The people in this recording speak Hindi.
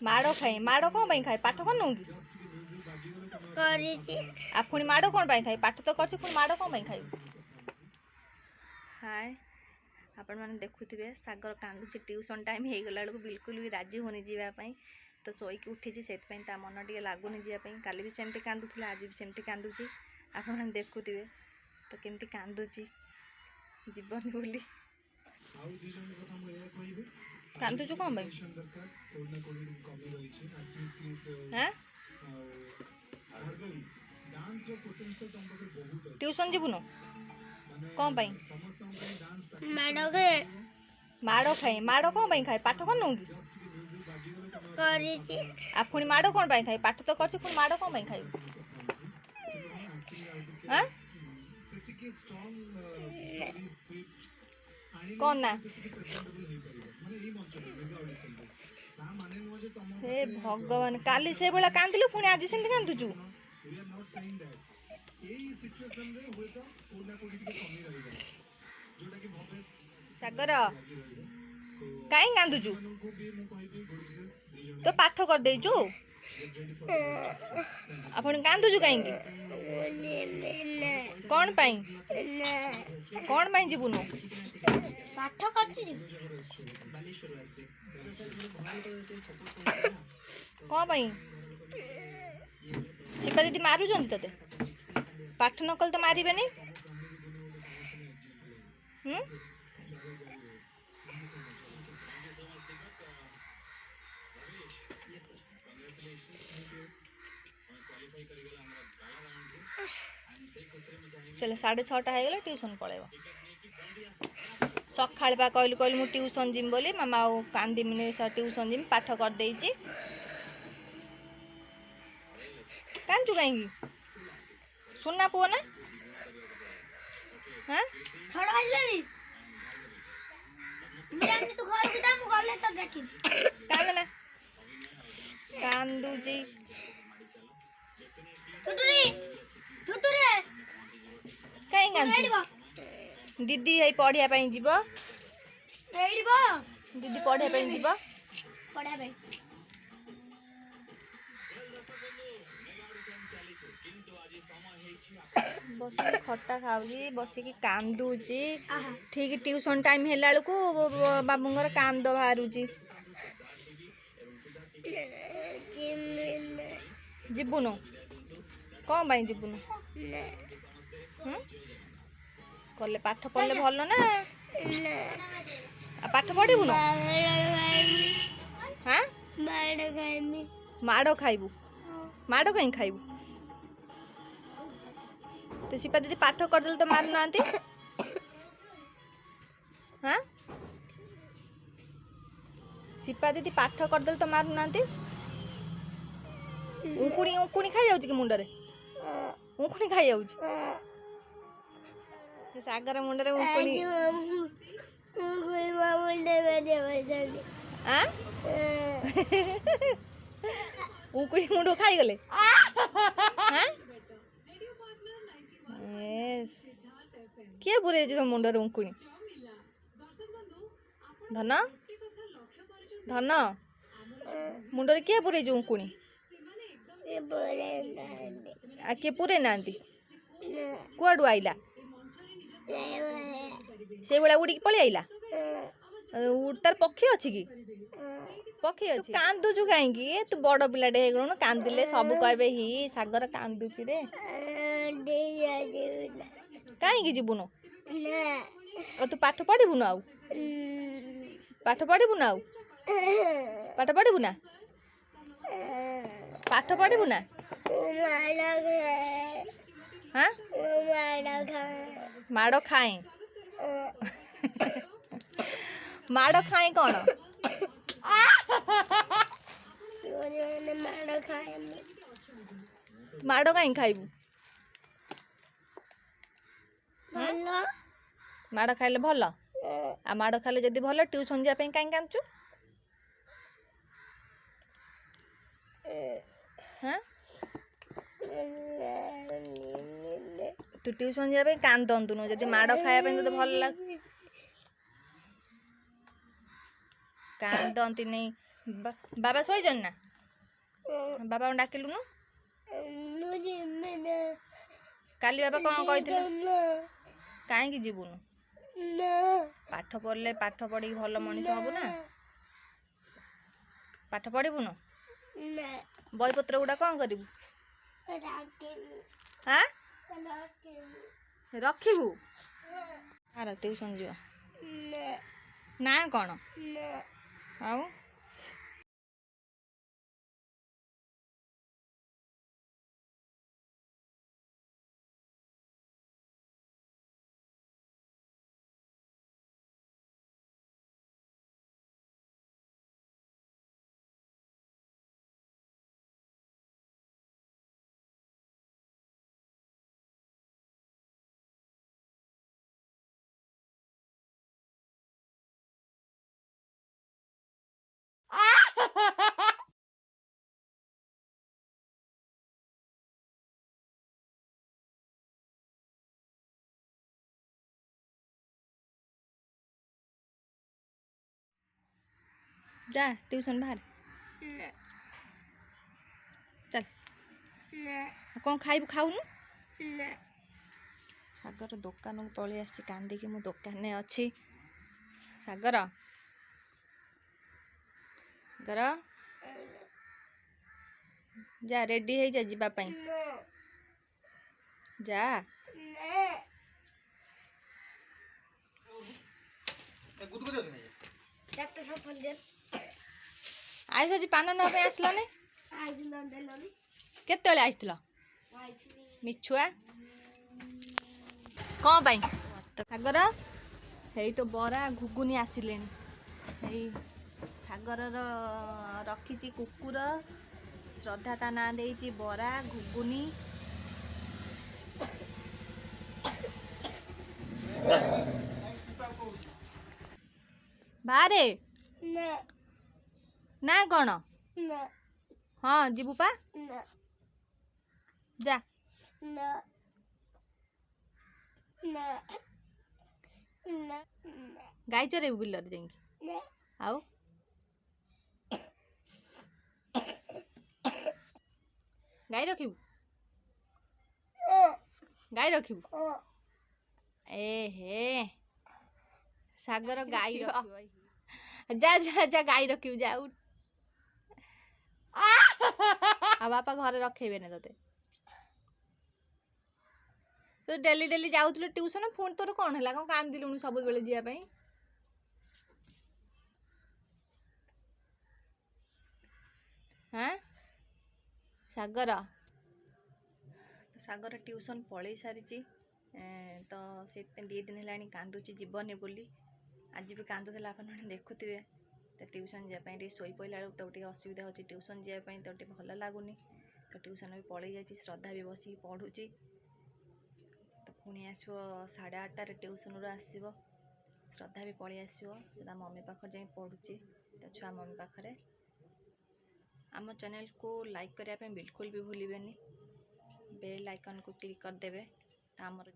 माड़ो खाए माड़ कौन खाए पाठ कर आ पुणी माड़ कौन खाए पाठ तो कर माड़ कौन खाई। हाय आपण मैंने देखुवे सागर कांदुची ट्यूशन टाइम हो गला बेलू बिल्कुल भी राजी होनी जावाई तो शोक उठी से मन टे लगुनि जावाई काली भी सेमती कांदुला आज भी सेमती कांदुची आपण मैंने देखुवे तो केमती कांदुची जीवन बोली कांदुचु कौन भाई ट्यूशन जीवुन कौन पाई माड़ खाए माड़ कौन खाए पाठ कर आ पुणी माड़ कौन खाए पाठ तो कर माड़ कौन खाई। कौन ना हे भगवान काली से भाया कांदिलु पुणी आज सेमती कांदुचु सागर कहीं कांदुचु तो पाठ कर देचु आपण कांदुचु कहीं कौन पाई कौन पाई जीवुन पाठ करती कौन पाई शिल्पा दीदी मारुचंती तोते पाठ न कल तो मारे नहीं चलो 6:30 हो गला ट्यूशन पड़ेब सकाल पा कहलु कहलु मु ट्यूशन जिम बोली मामा आउ कांदिमिनी ट्यूशन जिम पाठ कर देइची कांचु कहीं सुनना पुओ ना हाँ थोड़ा जल्दी मैं तो घर बिता मु गले तो देखी कांदना कांदू जी टुटुरे कहीं कांदु दीदी है पढ़िया पई जीवो रेडीबो दीदी पढ़िया पई जीवो पढ़ा बे बसिकी खट्टा खाऊची बसिकी कांदुची ठीक ट्यूशन टाइम हेला बेलू बाबूंगर कांद बाहरुची जीवुन कौन पाई जीवुन कले पाठ पढ़ले भल ना पाठ पढ़ू ना हाँ माड़ खाइबू माड़ कहीं खाइबू तो शिल्पा दीदी पाठ करदे तो मारू ना हाँ शिल्पा दीदी पाठ करदे तो मारू ना उकुणी उकुणी खाई जाऊँ कि मुंडरे उकुणी खाई जाऊँ सागर मुंडरे उकुणी उकुणी मुंड खाई गले किए पूरे जो मुंडर उकुणी धन धन मुंडर किए पूरे जो उकुणी आ किए पूरे ना कुआडू आइला से भाया उड़ी पलि आइला तार पक्षी अच्छी कि पक्षी अच्छी कांदुचु कहीं तू बड़ पिलाटे हो गलु कांदिले सब कहबे ही सागर कांदुची रे कहीं जीवुन तू पाठ पढ़ू ना आउ पाठ पढ़ू ना आउ पाठ पढ़ू ना पाठ पढ़ू ना हाँ माड़ खाए माड़ खाए कौन माड़ कहीं खाइबू माड़ खाइले भल आ माड़ खाइले जदि भल ट्यूशन जाए कहीं कांचु हाँ तू ट्यूशन जाए कांदतुनु जदि माड़ खाया तो भल लग कांदती नहीं बाबा शोचन ना बाबा डाकिलुनु काली बाबा कौन कही कहीं जीवुनु पाठ पढ़ले पाठ पढ़ी भल मनीष हबु ना पाठ पढ़बुनु बहीपत्र गुड़ा कौन करू हाँ रखिबु आर ट्यूशन जीव ना कौन आउ जा ट्यूशन बाहर चल कौन खाइबु खाऊनु सागर दुकान को पलि आसी कांदिकी मो दुकान में अच्छी सागर सागर जा रेडी है जा जीवा पई जा डॉक्टर सफल दे आइस आज पान ना आसलानी केतले आइसला मिछुआ कौन पाई सागर हेई तो बरा घुगुनी आसिले सागर रखी कुकुर श्रद्धा ता ना देई बरा घुगुनी बारे ना कौन हाँ जीवु पा जा गाई चरेबु बिलर जाइए आउ गाई रखिबु गाई रखिबु ए हे सागर गाई रखिबु जा जा जा गाई रखिबु जा उठ आ बापा घर रखेबे ना तते तो डेली डेली जाउथलो ट्यूशन फोन तोर कोन हला कोन कांदिलुनु सब बेले जिया पई हाँ सागर सागर ट्यूशन पलि सारी तो से 2 दिन है कांदुची जीवनी बोली आज भी कांदुला आप देखुवे तो ट्यूशन जापाई शोई पड़ा तो असुविधा होची ट्यूशन जापाई तो भल लगुनि तो ट्यूशन भी पलि जाइए श्रद्धा भी बस पढ़ुची तो पुणी आसो 8:30 ट्यूशन रू आसो श्रद्धा भी पलि आसो ता मम्मी पाख जाए पढ़ुची तो छुआ मम्मी पाखे आम चैनल को लाइक करने बिल्कुल भी भूलिए बेल आइकन को क्लिक करदे आमर